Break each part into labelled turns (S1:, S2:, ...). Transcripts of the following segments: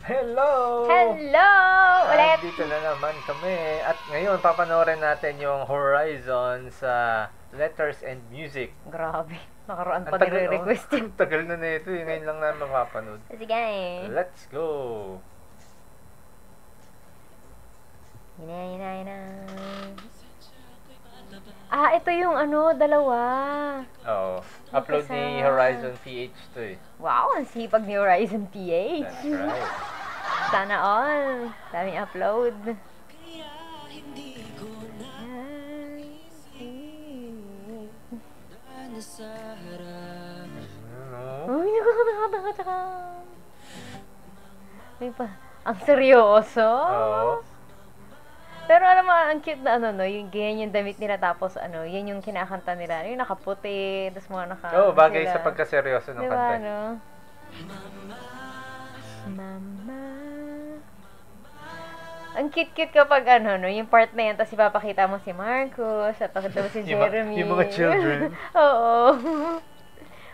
S1: Hello!
S2: Hello! Ulit!
S1: Dito na naman kami. At ngayon, papanoorin natin yung Horizon sa Letters and Music.
S2: Grabe. Nakaraan pa
S1: Ang tagal,
S2: nire-request
S1: oh.
S2: yun.
S1: Ang tagal na ito. Ngayon lang namin mapapanood.
S2: Sige eh.
S1: Let's go!
S2: Hina. Ah, ito yung dalawa.
S1: Oo. Upload ni Horizon PH to eh.
S2: Wow, ang sipag ni Horizon PH.
S1: That's right.
S2: Sana all. Daming upload. Uy, nakakataka. Ang seryoso.
S1: Oo.
S2: Pero alam mo, ang cute na yung ganyan yung damit nila tapos yan yung kinakanta nila. Yung nakaputi, tapos mga
S1: Oo, bagay
S2: sila.
S1: sa pagkaseryoso ng
S2: Diba,
S1: kanta.
S2: Mama. Ang cute-cute kapag yung part na yan, tapos ipapakita mo si Marcos, at pakita mo si Jeremy.
S1: Yung mga children.
S2: Oo.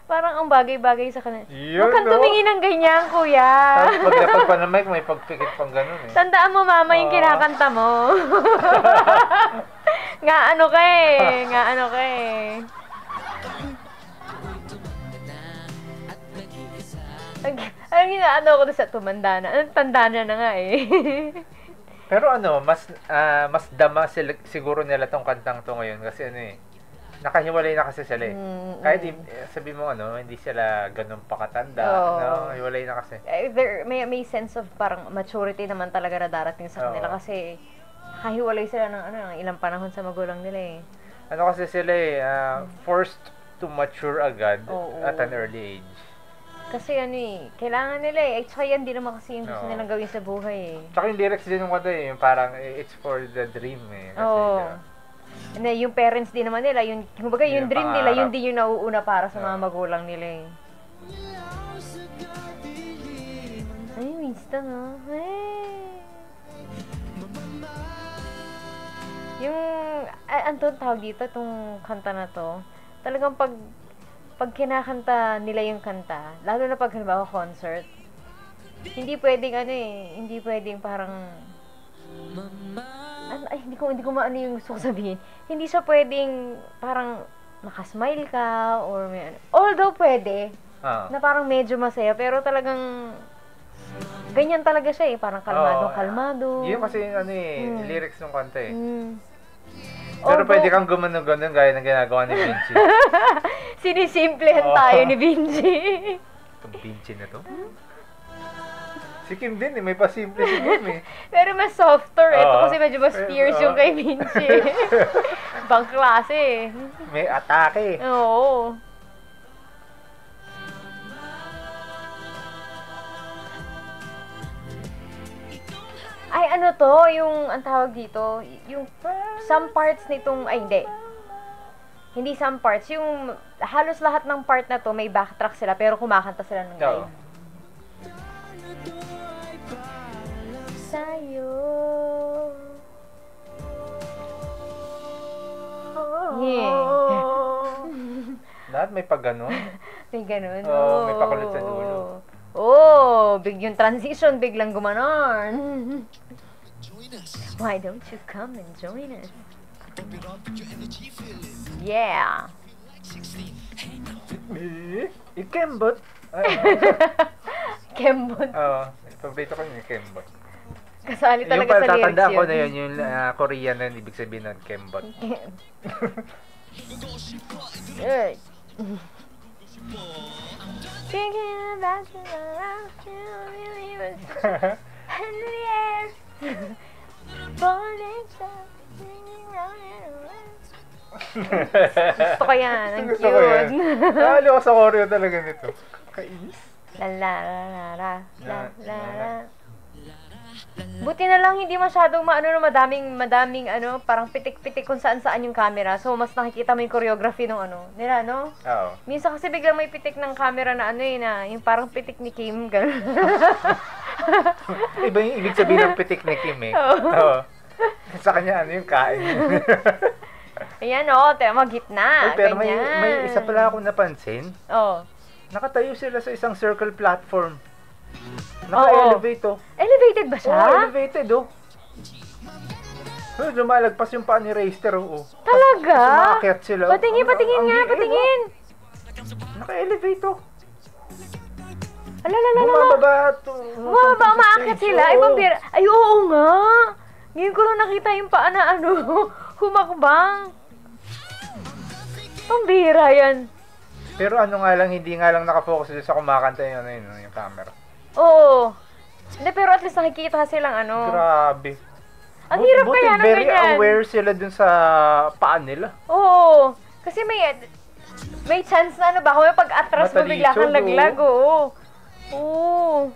S2: Parang ang bagay-bagay sa kanila.
S1: Yun,
S2: Huwag kang
S1: no?
S2: tumingin ng ganyan, kuya.
S1: Tapos pag pa ng mic, may pagpikit pang ganun eh.
S2: Tandaan mo, mama, yung kinakanta mo. Nga ano ka eh. Ang ginaano ko sa tumanda na. Tanda na nga eh.
S1: Pero mas dama siguro nila tong kantang to ngayon kasi nakahiwalay na kasi sila eh. Kahit sabi mo hindi sila ganun pakatanda, hiwalay na kasi.
S2: May sense of parang maturity naman talaga na darating sa kanila kasi kahiwalay sila ng ilang panahon sa magulang nila eh.
S1: Kasi sila forced to mature agad at an early age.
S2: Kasi kailangan nila eh. Tsaka yan din naman kasi yung gusto nilang gawin sa buhay eh.
S1: Tsaka yung lyrics din ng kanta eh, parang it's for the dream eh. Kasi,
S2: yung parents din naman nila, kumbaga yung dream nila, yun
S1: pangarap.
S2: din yung nauuna para sa mga magulang nila eh. Ay, Winston Yung, tawag dito, itong kanta na to, talagang pag kinakanta nila yung kanta, lalo na pag halimbawa concert, hindi pwedeng parang hindi ko maano yung gusto ko sabihin. Hindi siya pwedeng parang nakasmile ka or may although pwede na parang medyo masaya pero talagang ganyan talaga siya eh, parang kalmado.
S1: Yun kasi lyrics ng kanta eh. Pero pwede kang gumano-ganon gaya ng ginagawa ni Vinci.
S2: Sinisimplehan tayo ni Vinci.
S1: Itong Vinci na to? Si Kim din may pasimple si Kim eh.
S2: Pero mas softer ito kasi medyo mas fierce yung kay Vinci. Ibang klase eh.
S1: May atake.
S2: Oo. Ay, yung, ang tawag dito, yung some parts nitong, hindi some parts, yung halos lahat ng part na to, may backtrack sila, pero kumakanta sila ng live. Sa'yo.
S1: Lahat may pag ganon.
S2: May ganun.
S1: May pakulot sa dulo.
S2: Yung transition, biglang gumanon. Why don't you come and join us? Yeah.
S1: Kembot.
S2: Kembot.
S1: Paborito ko yung Kembot.
S2: Kasali talaga
S1: yung
S2: sa lyrics
S1: tatanda ko
S2: yun.
S1: na yun, yung Korean na ibig sabihin ng Kembot.
S2: Thinking about you, gusto ko yan, ang
S1: Gusto ko yan.
S2: cute.
S1: Nahalo ko sa choreo talaga nito. Kainis.
S2: La. Buti na lang hindi masyadong madaming parang pitik-pitik kung saan-saan yung camera. So, mas nakikita mo yung choreography nung nila, no?
S1: Oo.
S2: Minsan kasi biglang may pitik ng camera na na yung parang pitik ni Kim, gano'n.
S1: Iba yung ibig sabihin ng pitik ni Kim eh. Oo. Sa kanya yung kain.
S2: Ayan tema gitna.
S1: Pero
S2: ganyan.
S1: may isa pala akong napansin.
S2: Oo.
S1: Nakatayo sila sa isang circle platform. Naka-elevate, oh.
S2: Elevated ba siya?
S1: Oo, elevated, oh. Lumalagpas yung paa ni Racer, oh.
S2: Talaga?
S1: Sumakit sila.
S2: Patingin nga, patingin.
S1: Naka-elevate, oh.
S2: Alalala.
S1: Bumababa,
S2: umaakit sila. Ay, pambira. Ay, oo nga. Ngayon ko lang nakita yung paa na humakbang. Pambira yan.
S1: Pero ano nga lang, hindi nga lang nakafocus doon sa kumakanta yung camera.
S2: Oo. Hindi, pero at least nakikita silang
S1: Grabe.
S2: Ang hirap kaya ng
S1: very
S2: ganyan.
S1: aware sila dun sa paa nila.
S2: Oo. Kasi may chance na kung may pag-atras mo bigla kang laglag, oo. Oo.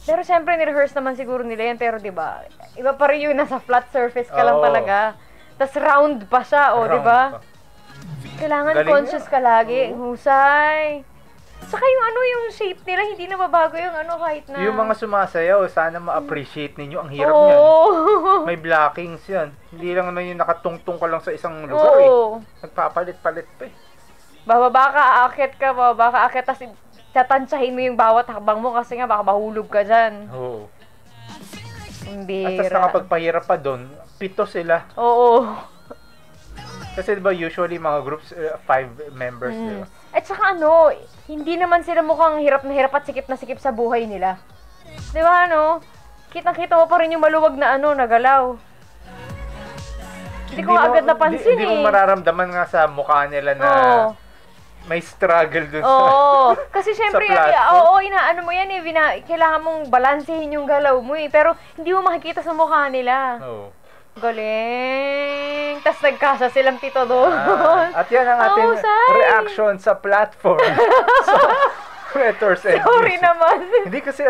S2: Pero syempre ni-rehearse naman siguro nila yan, pero 'di ba? Iba pa rin yung nasa flat surface ka lang talaga. Tas round pa siya, 'di ba? Kailangan galing conscious ka lagi. Husay. Saka yung shape nila, hindi na babago yung kahit na...
S1: Yung mga sumasayaw, sana ma-appreciate ninyo. Ang hirap niyan. May blockings yan. Hindi lang naman yung nakatungtong ka lang sa isang lugar Nagpapalit-palit pa
S2: bababa ka, akit, tapos tatansyahin mo yung bawat hakbang mo kasi nga baka mahulog ka dyan.
S1: Oo.
S2: Ang bira.
S1: At tapos nakapagpahirap pa doon, 7 sila.
S2: Oo.
S1: Kasi diba usually mga groups, 5 members diba?
S2: At saka hindi naman sila mukhang hirap na hirap at sikip na sikip sa buhay nila. Di ba kitang-kita mo pa rin yung maluwag na nagalaw. Hindi ko agad napansin
S1: Hindi mo mararamdaman nga sa mukha nila na may struggle dun
S2: kasi syempre inaano mo yan kailangan mong balansehin yung galaw mo pero hindi mo makikita sa mukha nila. Galing. Tas nagkasya silang tito doon.
S1: At yan ang ating reaction sa platform. Letters and
S2: Sorry
S1: music.
S2: naman.
S1: Hindi kasi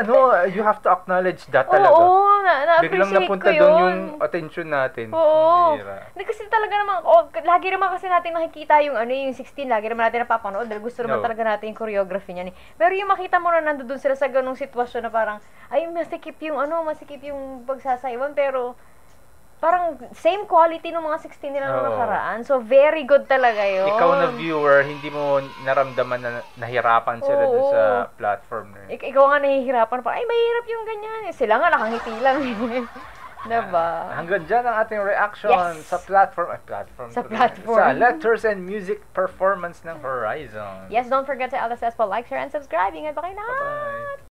S1: you have to acknowledge that talaga.
S2: Na-appreciate
S1: biglang napunta doon yung attention natin.
S2: Hindi kasi talaga naman, lagi naman kasi natin nakikita yung yung 16, lagi naman natin napapanood dahil gusto naman talaga natin yung choreography niyan. Pero yung makita mo na nandoon sila sa ganung sitwasyon na parang, masikip yung pagsasayawan, pero parang same quality ng mga 16 nila nung nakaraan. So, very good talaga yun.
S1: Ikaw na viewer, hindi mo naramdaman na nahirapan sila dun sa platform na yun.
S2: Ikaw nga nahihirapan. Parang, mahirap yung ganyan. Sila nga, nakangiti lang. Diba?
S1: Hanggang dyan ang ating reaction sa platform. Sa Letters and Music performance ng Horizon.
S2: Yes, don't forget to LSS like, share, and subscribe. Ingat pa kayo lahat!